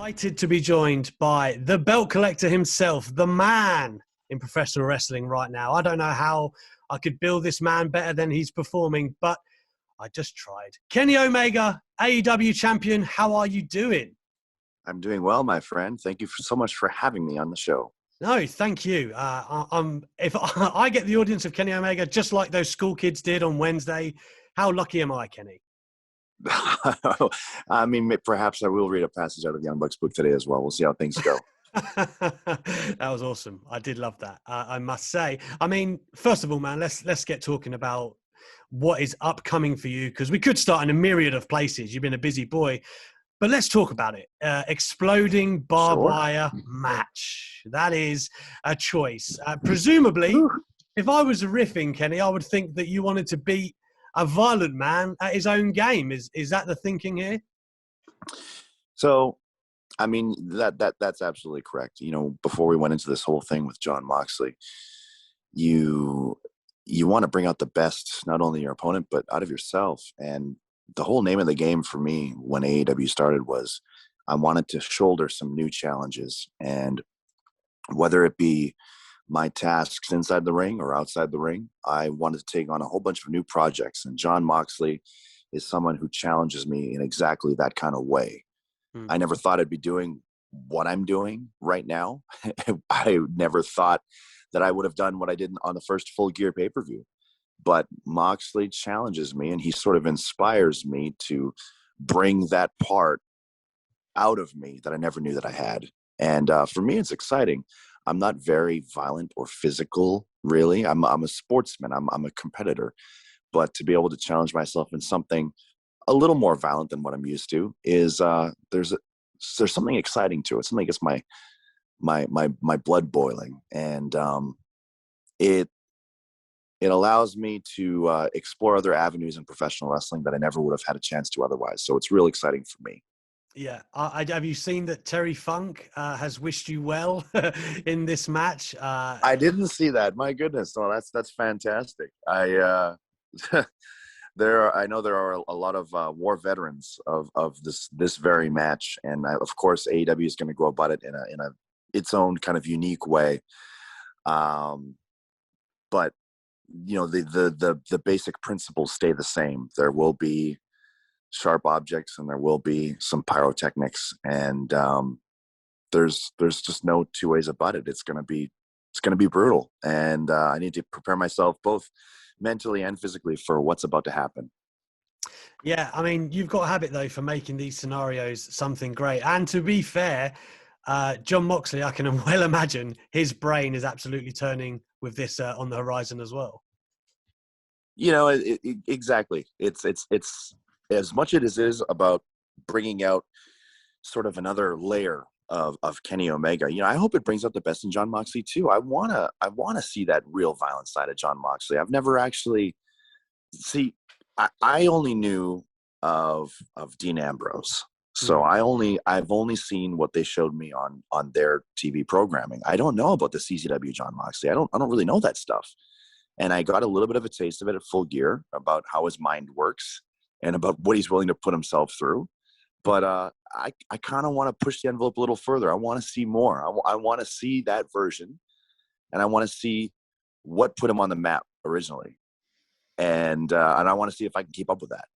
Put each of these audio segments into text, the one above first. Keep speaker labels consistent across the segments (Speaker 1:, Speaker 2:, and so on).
Speaker 1: Delighted to be joined by the belt collector himself, the man in professional wrestling right now. I don't know how I could build this man better than he's performing, but I just tried. Kenny Omega, AEW champion, how are you doing?
Speaker 2: I'm doing well, my friend. Thank you so much for having me on the show.
Speaker 1: No, thank you. If I get the audience of Kenny Omega just like those school kids did on Wednesday, how lucky am I, Kenny?
Speaker 2: I mean, perhaps I will read a passage out of the Young Bucks book today as well. We'll see how things go.
Speaker 1: That was awesome. I did love that. I must say. I mean, first of all, man, let's get talking about what is upcoming for you, because we could start in a myriad of places. You've been a busy boy, but let's talk about it. Exploding Barbwire match. That is a choice. Presumably, if I was riffing, Kenny, I would think that you wanted to beat a violent man at his own game. Is that the thinking here?
Speaker 2: So, I mean, that's absolutely correct. You know, before we went into this whole thing with Jon Moxley, you want to bring out the best, not only your opponent, but out of yourself. And the whole name of the game for me when AEW started was I wanted to shoulder some new challenges. And whether it be my tasks inside the ring or outside the ring, I wanted to take on a whole bunch of new projects. And Jon Moxley is someone who challenges me in exactly that kind of way. I never thought I'd be doing what I'm doing right now. I never thought that I would have done what I did on the first Full Gear pay-per-view. But Moxley challenges me, and he sort of inspires me to bring that part out of me that I never knew that I had. And for me, it's exciting. I'm not very violent or physical, really. I'm a sportsman. I'm a competitor. But to be able to challenge myself in something a little more violent than what I'm used to is there's something exciting to it. Something gets my blood boiling, and it allows me to explore other avenues in professional wrestling that I never would have had a chance to otherwise. So it's real exciting for me.
Speaker 1: Yeah. Have you seen that Terry Funk has wished you well in this match?
Speaker 2: I didn't see that. My goodness. Oh, that's fantastic. I know there are a lot of war veterans of this very match. And of course, AEW is going to go about it in its own kind of unique way. But you know, the basic principles stay the same. There will be sharp objects and there will be some pyrotechnics, and there's just no two ways about it. It's going to be brutal, and I need to prepare myself both mentally and physically for what's about to happen.
Speaker 1: Yeah, I mean, you've got a habit though for making these scenarios something great. And to be fair, Jon Moxley, I can well imagine his brain is absolutely turning with this on the horizon as well.
Speaker 2: You know, exactly. It's as much as it is about bringing out sort of another layer of Kenny Omega. You know, I hope it brings out the best in Jon Moxley too. I wanna see that real violent side of Jon Moxley. I've never actually I only knew of Dean Ambrose. So I've only seen what they showed me on their TV programming. I don't know about the CZW Jon Moxley. I don't really know that stuff. And I got a little bit of a taste of it at Full Gear about how his mind works and about what he's willing to put himself through. But I kind of want to push the envelope a little further. I want to see more. I want to see that version, and I want to see what put him on the map originally. And I want to see if I can keep up with that.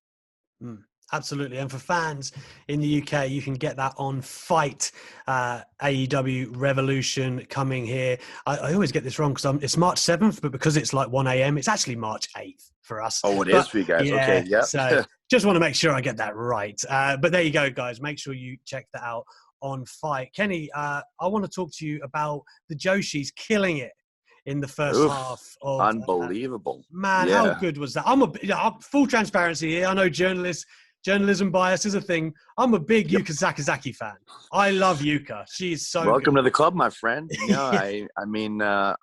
Speaker 1: Absolutely. And for fans in the UK, you can get that on Fight, AEW Revolution coming here. I always get this wrong because it's March 7th, but because it's like 1 a.m., it's actually March 8th for us.
Speaker 2: Oh, it is for you guys.
Speaker 1: Yeah,
Speaker 2: okay, yeah.
Speaker 1: So just want to make sure I get that right. But there you go, guys. Make sure you check that out on Fight. Kenny, I want to talk to you about the Joshis killing it in the first half of
Speaker 2: unbelievable.
Speaker 1: Man, how good was that? I'm full transparency here. I know journalism bias is a thing. I'm a big Yuka Sakazaki fan. I love Yuka. She's so
Speaker 2: welcome
Speaker 1: good.
Speaker 2: To the club, my friend. You know,
Speaker 1: Yeah.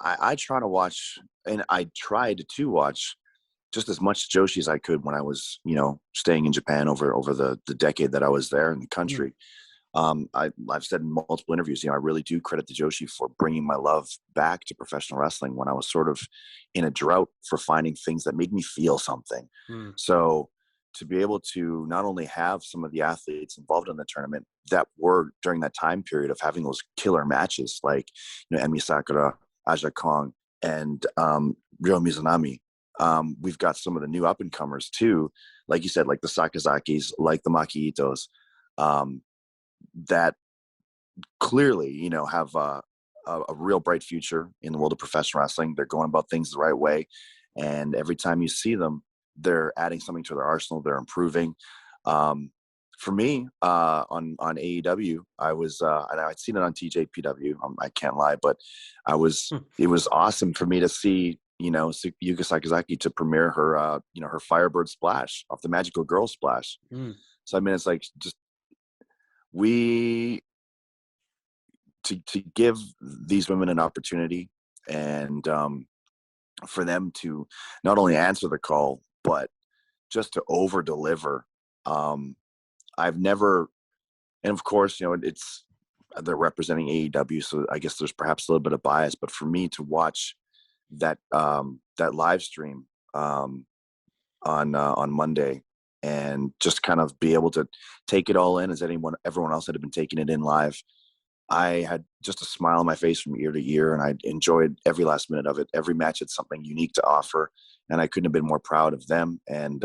Speaker 2: I try to watch, and I tried to watch just as much Joshi as I could when I was, you know, staying in Japan over the decade that I was there in the country. I've said in multiple interviews, you know, I really do credit the Joshi for bringing my love back to professional wrestling when I was sort of in a drought for finding things that made me feel something. So to be able to not only have some of the athletes involved in the tournament that were during that time period of having those killer matches, like, Emi Sakura, Aja Kong, and Ryo Mizunami. We've got some of the new up and comers too, like you said, like the Sakazakis, like the Maki Itos, that clearly, have a real bright future in the world of professional wrestling. They're going about things the right way, and every time you see them, they're adding something to their arsenal. They're improving. For me, on AEW, I was, and I'd seen it on TJPW. I can't lie, but it was awesome for me to see, Yuka Sakazaki to premiere her, her Firebird Splash off the Magical Girl Splash. So, I mean, it's like just to give these women an opportunity, and for them to not only answer the call, but just to over deliver. I've never, and of course, they're representing AEW, so I guess there's perhaps a little bit of bias, but for me to watch that live stream on Monday, and just kind of be able to take it all in as everyone else had been taking it in live, I had just a smile on my face from ear to ear, and I enjoyed every last minute of it. Every match had something unique to offer, and I couldn't have been more proud of them. And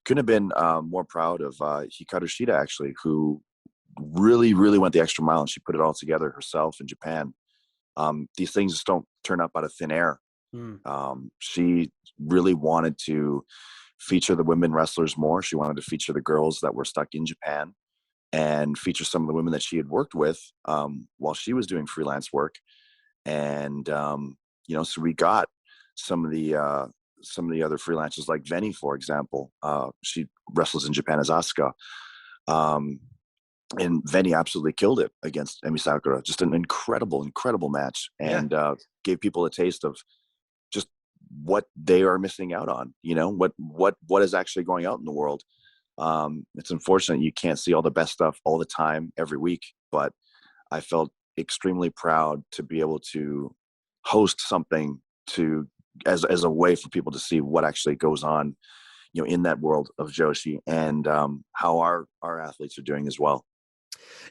Speaker 2: couldn't have been more proud of Hikaru Shida, actually, who really, really went the extra mile, and she put it all together herself in Japan. These things just don't turn up out of thin air. She really wanted to feature the women wrestlers more. She wanted to feature the girls that were stuck in Japan, and feature some of the women that she had worked with while she was doing freelance work. And, so we got some of the other freelancers, like Veni, for example. She wrestles in Japan as Asuka. And Veni absolutely killed it against Emi Sakura. Just an incredible, incredible match, and gave people a taste of just what they are missing out on, what is actually going out in the world. It's unfortunate you can't see all the best stuff all the time every week, but I felt extremely proud to be able to host something as a way for people to see what actually goes on, in that world of Joshi, and how our athletes are doing as well.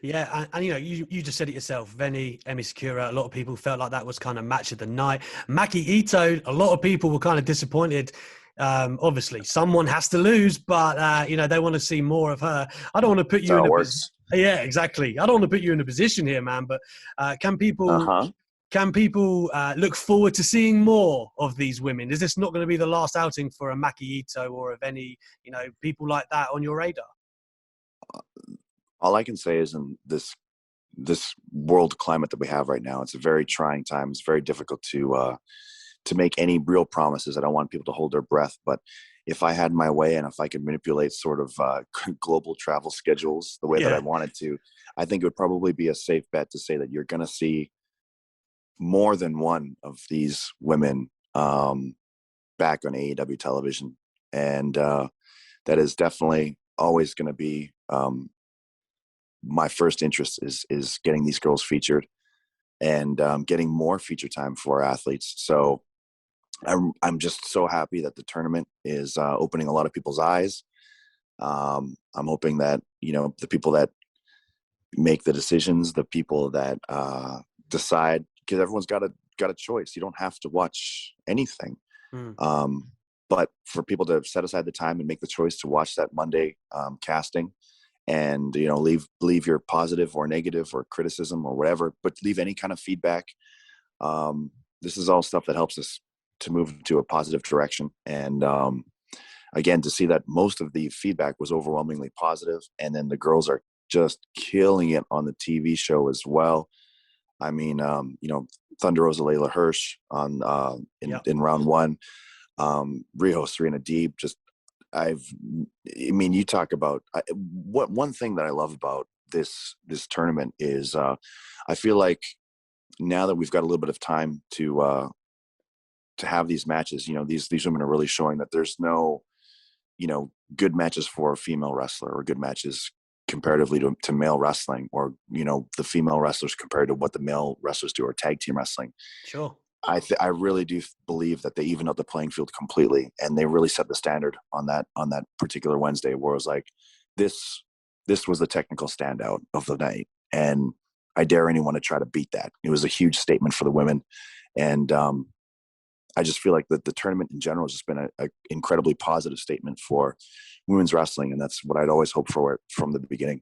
Speaker 1: Yeah, and you just said it yourself. Veni, Emi Sakura, a lot of people felt like that was kind of match of the night. Maki Ito, a lot of people were kind of disappointed. Obviously, someone has to lose, but they want to see more of her. I don't want to put you in a position. Yeah, exactly. I don't want to put you in a position here, man. But can people look forward to seeing more of these women? Is this not going to be the last outing for a Maki Ito or of any people like that on your radar?
Speaker 2: All I can say is, in this world climate that we have right now, it's a very trying time. It's very difficult to make any real promises. I don't want people to hold their breath, but if I had my way, and if I could manipulate sort of global travel schedules the way that I wanted to, I think it would probably be a safe bet to say that you're going to see more than one of these women back on AEW television. And that is definitely always going to be my first interest, is getting these girls featured, and getting more feature time for our athletes. So I'm just so happy that the tournament is opening a lot of people's eyes. I'm hoping that, the people that make the decisions, the people that decide, because everyone's got a choice. You don't have to watch anything. But for people to set aside the time and make the choice to watch that Monday casting, and leave your positive or negative or criticism or whatever, but leave any kind of feedback. This is all stuff that helps us to move to a positive direction. And again, to see that most of the feedback was overwhelmingly positive, and then the girls are just killing it on the TV show as well. I mean, Thunder Rosa Layla Hirsch in round one, Riho Serena Deeb, you talk about one thing that I love about this tournament is I feel like now that we've got a little bit of time to have these matches, these women are really showing that there's no, good matches for a female wrestler, or good matches comparatively to male wrestling, or, the female wrestlers compared to what the male wrestlers do, or tag team wrestling.
Speaker 1: Sure.
Speaker 2: I really do believe that they evened out the playing field completely, and they really set the standard on that particular Wednesday, where it was like, this was the technical standout of the night, and I dare anyone to try to beat that. It was a huge statement for the women, and I just feel like the tournament in general has just been a incredibly positive statement for women's wrestling, and that's what I'd always hoped for from the beginning.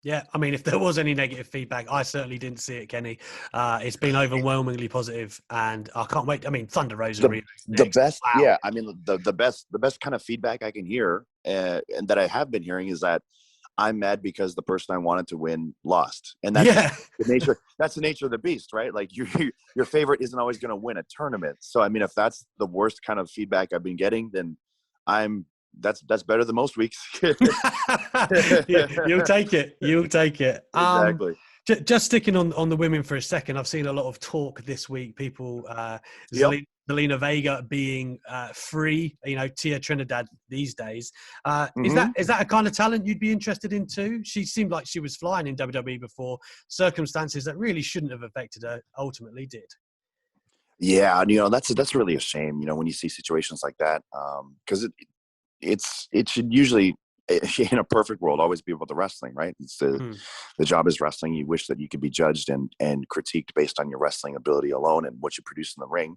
Speaker 1: Yeah, I mean, if there was any negative feedback, I certainly didn't see it, Kenny. It's been overwhelmingly positive, and I can't wait. I mean, Thunder Rosa
Speaker 2: The best,
Speaker 1: wow.
Speaker 2: yeah. I mean, the best kind of feedback I can hear, and that I have been hearing, is that I'm mad because the person I wanted to win lost, and that's the nature. That's the nature of the beast, right? Like your favorite isn't always going to win a tournament. So I mean, if that's the worst kind of feedback I've been getting, then that's better than most weeks.
Speaker 1: You'll take it. You'll take it.
Speaker 2: Exactly.
Speaker 1: Just sticking on the women for a second, I've seen a lot of talk this week. People, Zelina Vega being free, Tia Trinidad these days. Is that a kind of talent you'd be interested in too? She seemed like she was flying in WWE before. Circumstances that really shouldn't have affected her ultimately did.
Speaker 2: Yeah, that's really a shame. When you see situations like that, because it should usually, in a perfect world, always be about the wrestling, right? It's the job is wrestling. You wish that you could be judged and critiqued based on your wrestling ability alone and what you produce in the ring.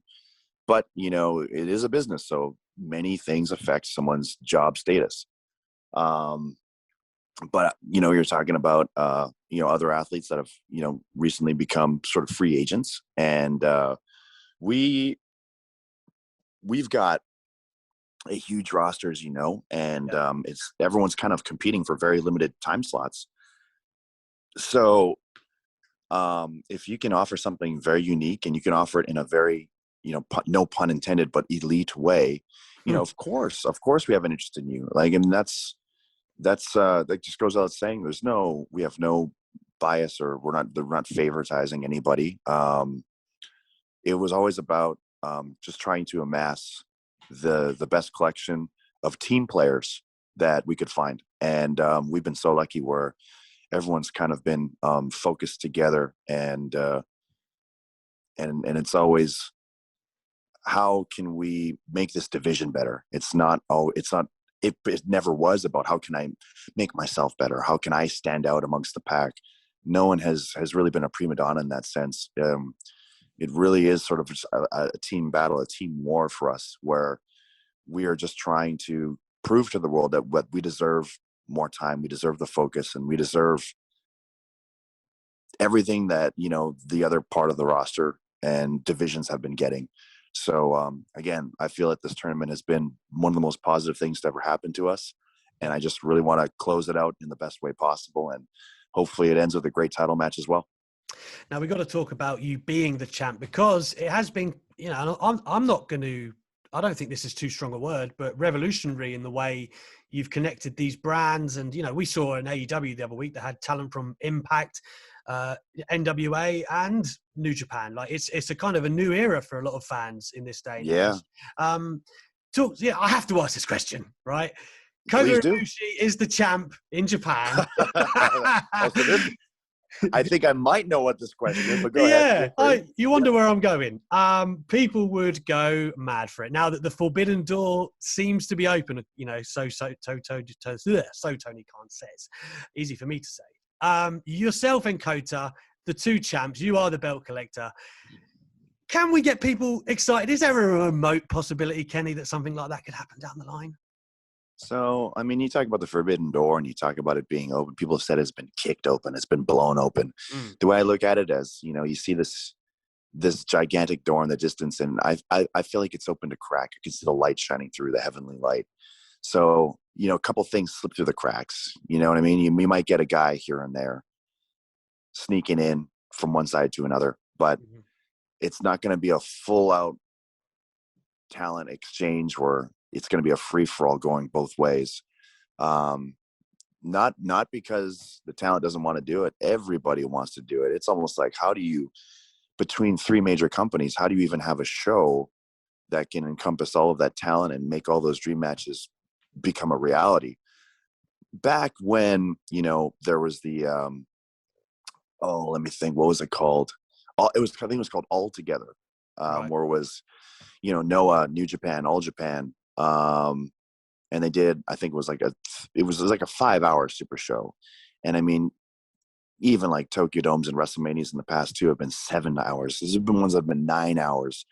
Speaker 2: But, it is a business, so many things affect someone's job status. But, you're talking about, other athletes that have, recently become sort of free agents. And we've got a huge roster, as and it's everyone's kind of competing for very limited time slots. So if you can offer something very unique, and you can offer it in a very, no pun intended, but elite way, of course we have an interest in you. Like, I mean, that just goes without saying. We have no bias, or we're not favoritizing anybody. It was always about just trying to amass the best collection of team players that we could find. And we've been so lucky where everyone's kind of been focused together, and it's always, how can we make this division better? It never was about how can I make myself better? How can I stand out amongst the pack? No one has really been a prima donna in that sense. It really is sort of a team battle, a team war for us, where we are just trying to prove to the world that what we deserve more time, we deserve the focus, and we deserve everything that, the other part of the roster and divisions have been getting. So again, I feel that this tournament has been one of the most positive things to ever happen to us. And I just really want to close it out in the best way possible. And hopefully it ends with a great title match as well.
Speaker 1: Now we've got to talk about you being the champ, because it has been, I'm not going to, I don't think this is too strong a word, but revolutionary in the way you've connected these brands. And, we saw an AEW the other week that had talent from Impact, NWA, and New Japan. Like, it's a kind of a new era for a lot of fans in this day.
Speaker 2: Yeah.
Speaker 1: I have to ask this question, right? Kota Ibushi is the champ in Japan.
Speaker 2: I think I might know what this question is, but go ahead.
Speaker 1: You wonder where I'm going. People would go mad for it now that the forbidden door seems to be open. So Tony Khan says. Easy for me to say. Yourself and Kota, the two champs. You are the belt collector. Can we get people excited? Is there a remote possibility, Kenny, that something like that could happen down the line?
Speaker 2: So, I mean, you talk about the forbidden door, and you talk about it being open. People have said it's been kicked open. It's been blown open. The way I look at it as, you see this gigantic door in the distance, and I feel like it's open to crack. You can see the light shining through, the heavenly light. So, a couple things slip through the cracks. You know what I mean? We might get a guy here and there sneaking in from one side to another, but it's not going to be a full out talent exchange where it's going to be a free for all going both ways. Not because the talent doesn't want to do it. Everybody wants to do it. It's almost like, how do you, between three major companies, how do you even have a show that can encompass all of that talent and make all those dream matches become a reality? Back when, there was the, let me think, what was it called? I think it was called All Together.
Speaker 1: Right.
Speaker 2: where it was, Noah, New Japan, All Japan. And they did, I think it was like a 5-hour super show. And I mean, even like Tokyo Domes and WrestleManias in the past too have been 7 hours. There's been ones that have been 9 hours.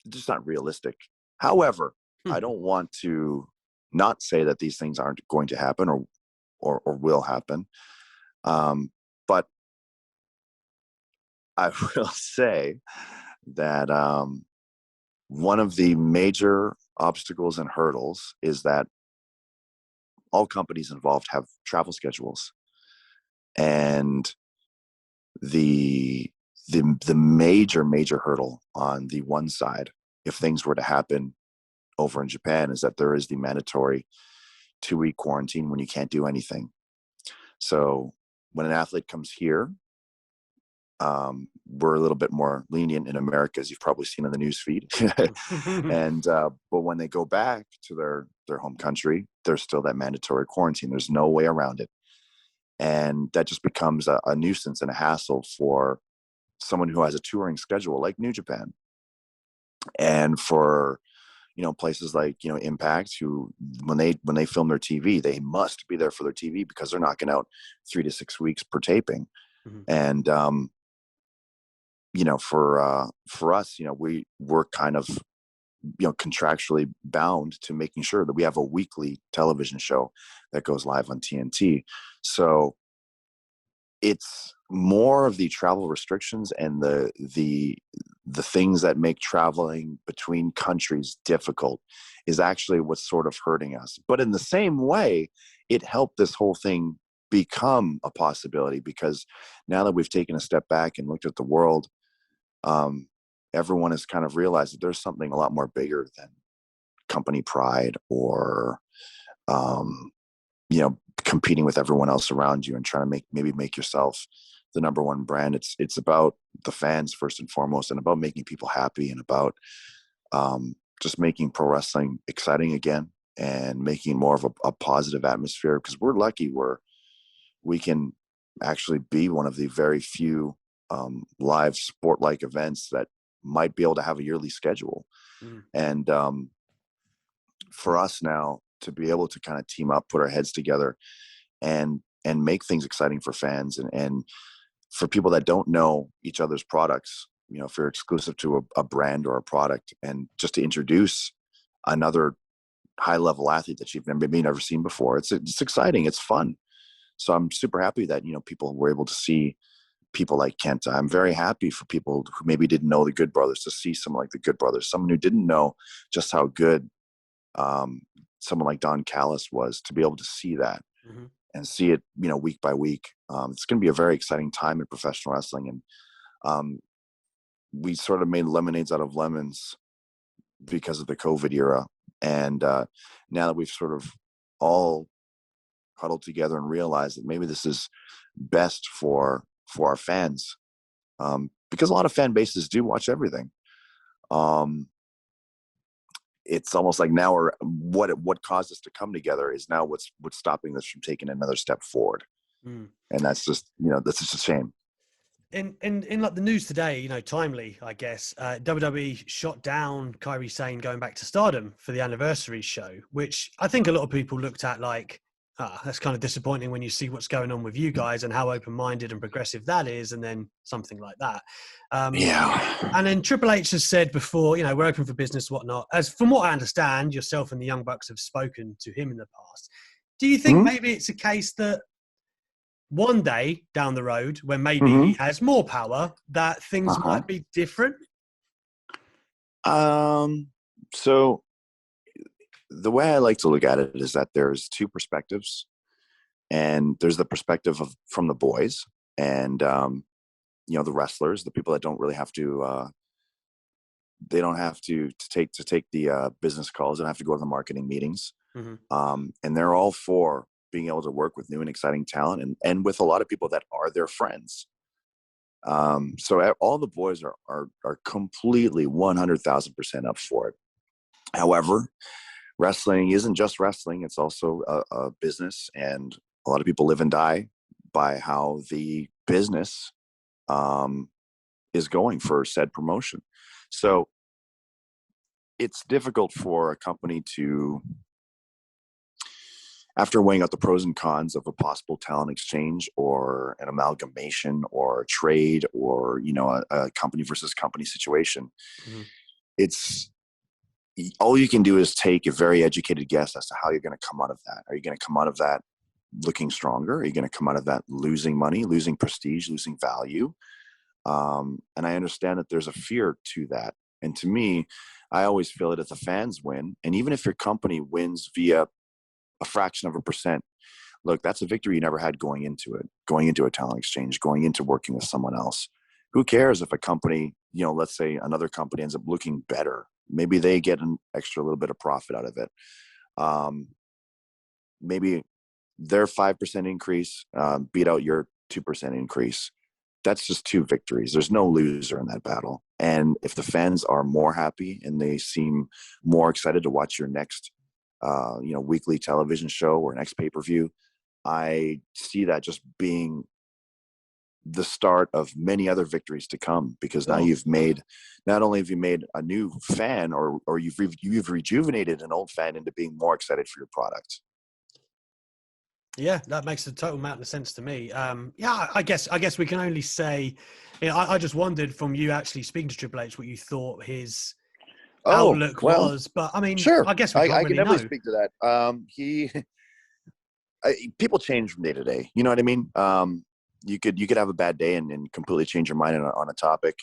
Speaker 2: Just not realistic. However, I don't want to not say that these things aren't going to happen or will happen. But I will say that one of the major obstacles and hurdles is that all companies involved have travel schedules, and the major hurdle on the one side, if things were to happen over in Japan, is that there is the mandatory 2-week quarantine when you can't do anything. So when an athlete comes here, we're a little bit more lenient in America, as you've probably seen in the news feed. And but when they go back to their home country, there's still that mandatory quarantine. There's no way around it. And that just becomes a nuisance and a hassle for someone who has a touring schedule like New Japan. And for places like Impact, who when they film their TV, they must be there for their TV because they're knocking out 3 to 6 weeks per taping. And for us, we're kind of contractually bound to making sure that we have a weekly television show that goes live on TNT. So it's more of the travel restrictions and the things that make traveling between countries difficult is actually what's sort of hurting us. But in the same way, it helped this whole thing become a possibility, because now that we've taken a step back and looked at the world, everyone has kind of realized that there's something a lot more bigger than company pride or competing with everyone else around you and trying to make yourself the number one brand. It's about the fans first and foremost, and about making people happy, and about just making pro wrestling exciting again, and making more of a positive atmosphere, because we're lucky we can actually be one of the very few live sport-like events that might be able to have a yearly schedule. And for us now to be able to kind of team up, put our heads together, and make things exciting for fans, and for people that don't know each other's products, if you're exclusive to a brand or a product, and just to introduce another high-level athlete that you've never seen before, it's exciting, it's fun. So I'm super happy that people were able to see people like Kenta. I'm very happy for people who maybe didn't know the Good Brothers to see someone like the Good Brothers, someone who didn't know just how good someone like Don Callis was, to be able to see that and see it, week by week. It's going to be a very exciting time in professional wrestling. And we sort of made lemonades out of lemons because of the COVID era. And now that we've sort of all huddled together and realized that maybe this is best for our fans, because a lot of fan bases do watch everything. It's almost like now what caused us to come together is now what's stopping us from taking another step forward. And that's just that's just a shame.
Speaker 1: In like the news today, timely, I guess, WWE shot down Kairi Sane going back to Stardom for the anniversary show, which I think a lot of people looked at like, that's kind of disappointing when you see what's going on with you guys and how open-minded and progressive that is, and then something like that. And then Triple H has said before, we're open for business, whatnot. As from what I understand, yourself and the Young Bucks have spoken to him in the past. Do you think maybe it's a case that one day down the road, when maybe he has more power, that things might be different?
Speaker 2: So the way I like to look at it is that there's two perspectives, and there's the perspective from the boys and the wrestlers, the people that don't really have to they don't have to take the business calls, they don't have to go to the marketing meetings, and they're all for being able to work with new and exciting talent, and with a lot of people that are their friends. So all the boys are completely 100,000% up for it. However, wrestling isn't just wrestling. It's also a business, and a lot of people live and die by how the business is going for said promotion. So it's difficult for a company to, after weighing out the pros and cons of a possible talent exchange or an amalgamation or a trade or, a company versus company situation,
Speaker 1: Mm-hmm.
Speaker 2: it's all you can do is take a very educated guess as to how you're going to come out of that. Are you going to come out of that looking stronger? Are you going to come out of that losing money, losing prestige, losing value? And I understand that there's a fear to that. And to me, I always feel that if the fans win, and even if your company wins via a fraction of a percent, look, that's a victory you never had going into a talent exchange, going into working with someone else. Who cares if a company, let's say another company ends up looking better? Maybe they get an extra little bit of profit out of it. Maybe their 5% increase beat out your 2% increase. That's just 2 victories. There's no loser in that battle. And if the fans are more happy and they seem more excited to watch your next, weekly television show or next pay-per-view, I see that just being the start of many other victories to come, because now not only have you made a new fan or you've rejuvenated an old fan into being more excited for your product.
Speaker 1: Yeah, that makes a total amount of sense to me. I guess we can only say, I just wondered from you actually speaking to Triple H what you thought his outlook was. But I mean,
Speaker 2: sure,
Speaker 1: I guess we can't
Speaker 2: I
Speaker 1: really
Speaker 2: can definitely
Speaker 1: know.
Speaker 2: speak to that. People change from day to day. You know what I mean? You could have a bad day and completely change your mind on a topic.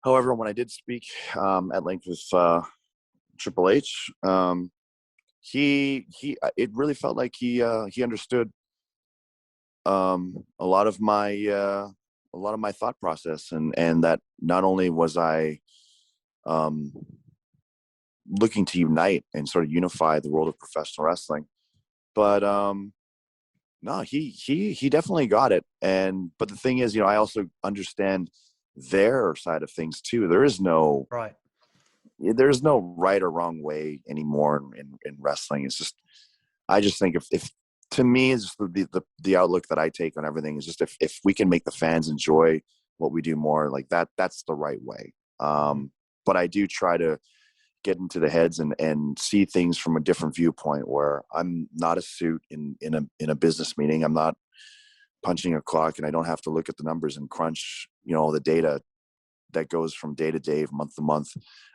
Speaker 2: However, when I did speak at length with Triple H, it really felt like he understood a lot of my thought process, and that not only was I looking to unite and sort of unify the world of professional wrestling, but no, he definitely got it. But the thing is, I also understand their side of things too. There's no right or wrong way anymore in wrestling. It's just, I just think if to me, is the outlook that I take on everything is just if we can make the fans enjoy what we do more, like that's the right way. But I do try to get into the heads and see things from a different viewpoint, where I'm not a suit in a business meeting. I'm not punching a clock, and I don't have to look at the numbers and crunch, the data that goes from day to day, month to month.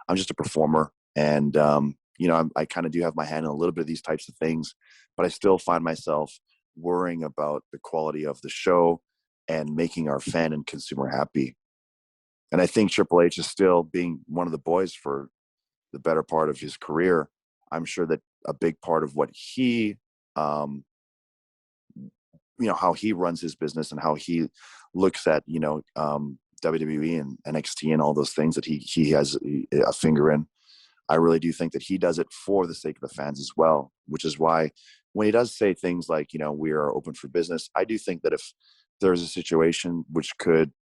Speaker 2: I'm just a performer. And, I kind of do have my hand in a little bit of these types of things, but I still find myself worrying about the quality of the show and making our fan and consumer happy. And I think Triple H is still, being one of the boys for the better part of his career, I'm sure that a big part of what he, how he runs his business and how he looks at, WWE and NXT and all those things that he has a finger in. I really do think that he does it for the sake of the fans as well, which is why when he does say things like, we are open for business, I do think that if there's a situation which could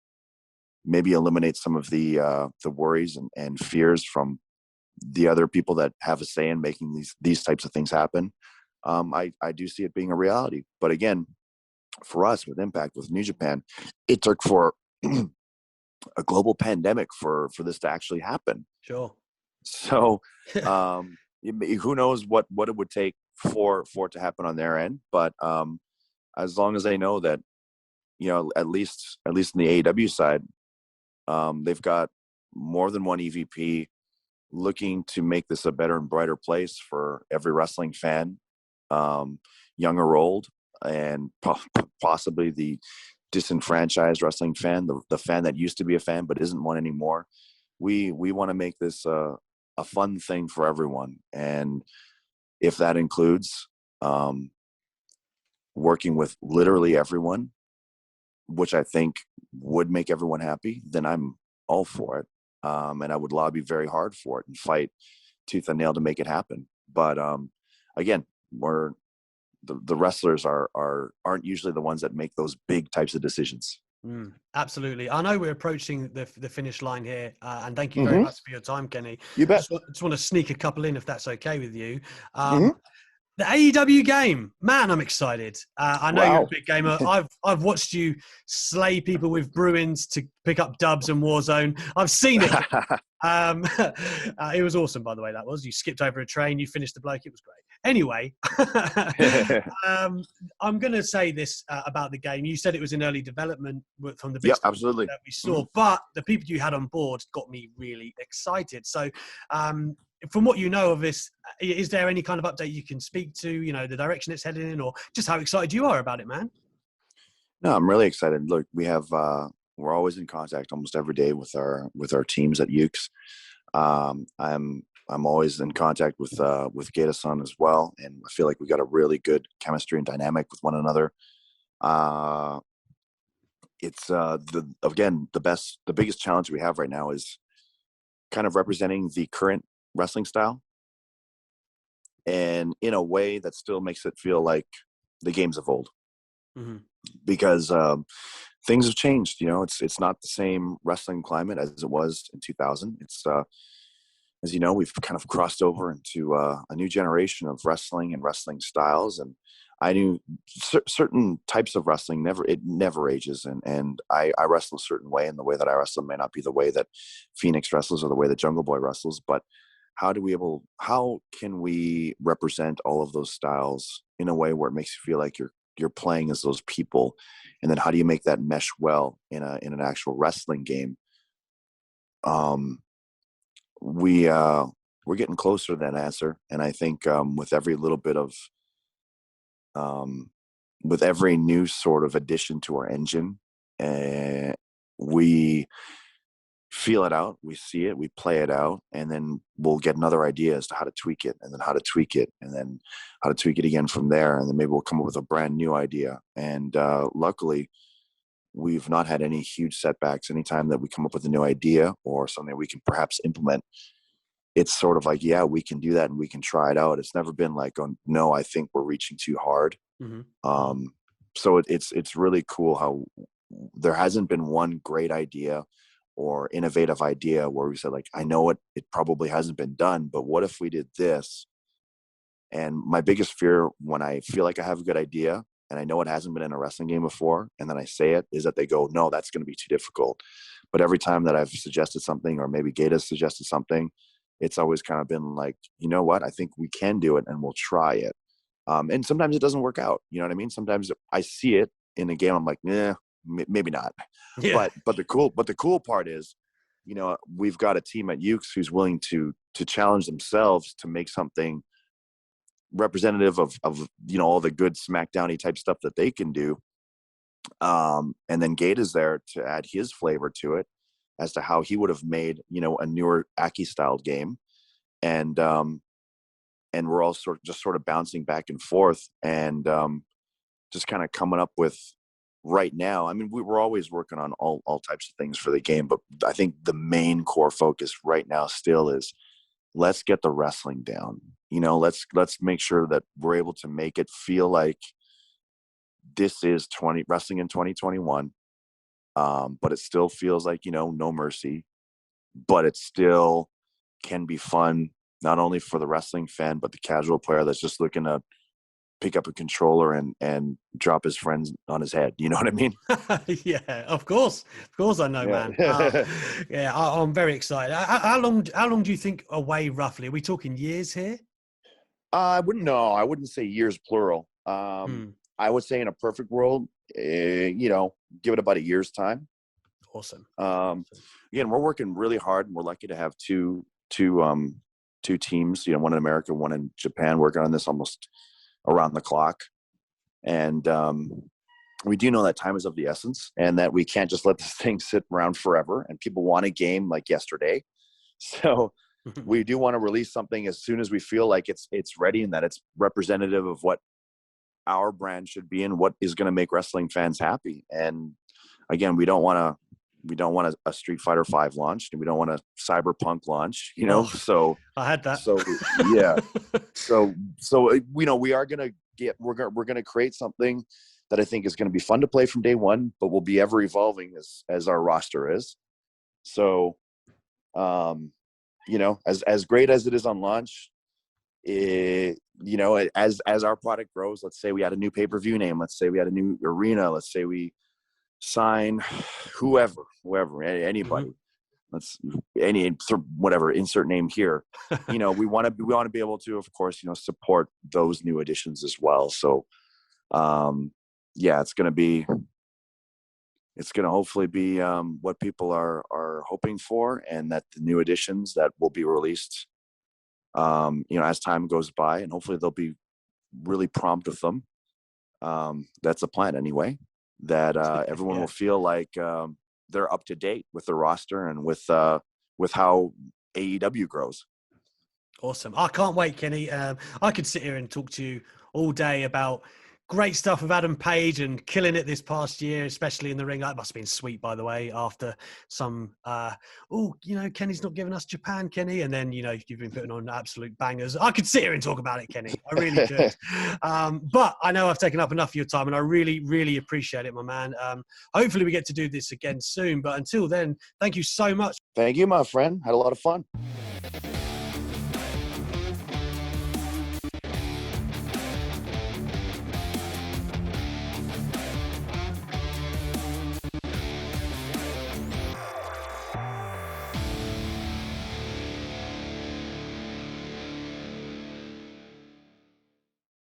Speaker 2: maybe eliminate some of the worries and fears from the other people that have a say in making these types of things happen, I do see it being a reality. But again, for us with Impact, with New Japan, it took for a global pandemic for this to actually happen.
Speaker 1: Sure.
Speaker 2: So who knows what it would take for it to happen on their end. But as long as they know that, at least in the AEW side, they've got more than one EVP looking to make this a better and brighter place for every wrestling fan, young or old, and possibly the disenfranchised wrestling fan, the fan that used to be a fan but isn't one anymore. We want to make this a fun thing for everyone, and if that includes working with literally everyone, which I think would make everyone happy, then I'm all for it. And I would lobby very hard for it and fight tooth and nail to make it happen. But again, the wrestlers aren't usually the ones that make those big types of decisions.
Speaker 1: Absolutely. I know we're approaching the finish line here, and thank you very much for your time, Kenny.
Speaker 2: You bet.
Speaker 1: Just want to sneak a couple in if that's okay with you. The AEW game, man, I'm excited. I know you're a
Speaker 2: Wow.
Speaker 1: big gamer. I've watched you slay people with Bruins to pick up dubs in Warzone. I've seen it. It was awesome, by the way. That was. You skipped over a train. You finished the bloke. It was great. Anyway, I'm going to say this about the game. You said it was in early development from the bits
Speaker 2: absolutely.
Speaker 1: that we saw, but the people you had on board got me really excited. So, from what you know of this, is there any kind of update you can speak to? You know, the direction it's headed in, or just how excited you are about it, man?
Speaker 2: No, I'm really excited. Look, we have we're always in contact almost every day with our teams at Ukes. I'm always in contact with Gaeta-san as well, and I feel like we got a really good chemistry and dynamic with one another. It's the biggest challenge we have right now is kind of representing the current wrestling style, and in a way that still makes it feel like the games of old. Mm-hmm. Because things have changed. You know, it's not the same wrestling climate as it was in 2000. It's as you know, we've kind of crossed over into a new generation of wrestling and wrestling styles. And I knew certain types of wrestling never ages. And I wrestle a certain way, and the way that I wrestle may not be the way that Phoenix wrestles or the way that Jungle Boy wrestles. But how can we represent all of those styles in a way where it makes you feel like you're playing as those people? And then how do you make that mesh well in an actual wrestling game? We're getting closer to that answer. And I think with every little bit of with every new sort of addition to our engine, we feel it out, we see it, we play it out, and then we'll get another idea as to how to tweak it, and then how to tweak it, and then how to tweak it again from there. And then maybe we'll come up with a brand new idea. And luckily, we've not had any huge setbacks. Anytime that we come up with a new idea or something we can perhaps implement, it's sort of like, yeah, we can do that and we can try it out. It's never been like, oh, no, I think we're reaching too hard. Mm-hmm. So it's really cool how there hasn't been one great idea or innovative idea where we said, like, I know it probably hasn't been done, but what if we did this? And my biggest fear when I feel like I have a good idea and I know it hasn't been in a wrestling game before, and then I say it, is that they go, no, that's going to be too difficult. But every time that I've suggested something, or maybe Gaeta's suggested something, it's always kind of been like, you know what, I think we can do it and we'll try it. And sometimes it doesn't work out. You know what I mean? Sometimes I see it in a game, I'm like, maybe not. Yeah. But the cool part is, you know, we've got a team at Ukes who's willing to challenge themselves to make something representative of you know, all the good SmackDown-y type stuff that they can do. And then Gaeta's there to add his flavor to it as to how he would have made, you know, a newer Aki styled game. And we're all sort of bouncing back and forth, and just kind of coming up with right now. I mean, we're always working on all types of things for the game, but I think the main core focus right now still is, let's get the wrestling down. You know, let's make sure that we're able to make it feel like this is wrestling in 2021. But it still feels like, you know, No Mercy, but it still can be fun, not only for the wrestling fan, but the casual player that's just looking to pick up a controller and drop his friends on his head. You know what I mean?
Speaker 1: Yeah, of course I know, yeah. Man. Yeah, I'm very excited. How long do you think away roughly? Are we talking years here?
Speaker 2: I wouldn't say years plural. I would say in a perfect world, you know, give it about a year's time.
Speaker 1: Awesome.
Speaker 2: Again, we're working really hard, and we're lucky to have two teams, you know, one in America, one in Japan, working on this almost around the clock. And we do know that time is of the essence, and that we can't just let this thing sit around forever, and people want a game like yesterday. So we do want to release something as soon as we feel like it's ready, and that it's representative of what our brand should be and what is going to make wrestling fans happy. And again, we don't want a Street Fighter 5 launch, and we don't want a Cyberpunk launch, you know. So
Speaker 1: I had that.
Speaker 2: So yeah. so you know, we're going to create something that I think is going to be fun to play from day one, but will be ever evolving as our roster is. So you know, as great as it is on launch, you know, as our product grows, let's say we had a new pay-per-view name, let's say we had a new arena, let's say we sign whoever, anybody. Let's whatever, insert name here. You know, we want to be able to, of course, you know, support those new additions as well. So yeah, it's going to hopefully be what people are hoping for, and that the new additions that will be released, you know, as time goes by, and hopefully they'll be really prompt with them. That's a plan anyway, that everyone will feel like they're up to date with the roster and with how AEW grows.
Speaker 1: Awesome. I can't wait, Kenny. I could sit here and talk to you all day about great stuff with Adam Page and killing it this past year, especially in the ring. That must have been sweet, by the way, after some, you know, Kenny's not giving us Japan, Kenny. And then, you know, you've been putting on absolute bangers. I could sit here and talk about it, Kenny. I really could. But I know I've taken up enough of your time, and I really, really appreciate it, my man. Hopefully we get to do this again soon. But until then, thank you so much.
Speaker 2: Thank you, my friend. Had a lot of fun.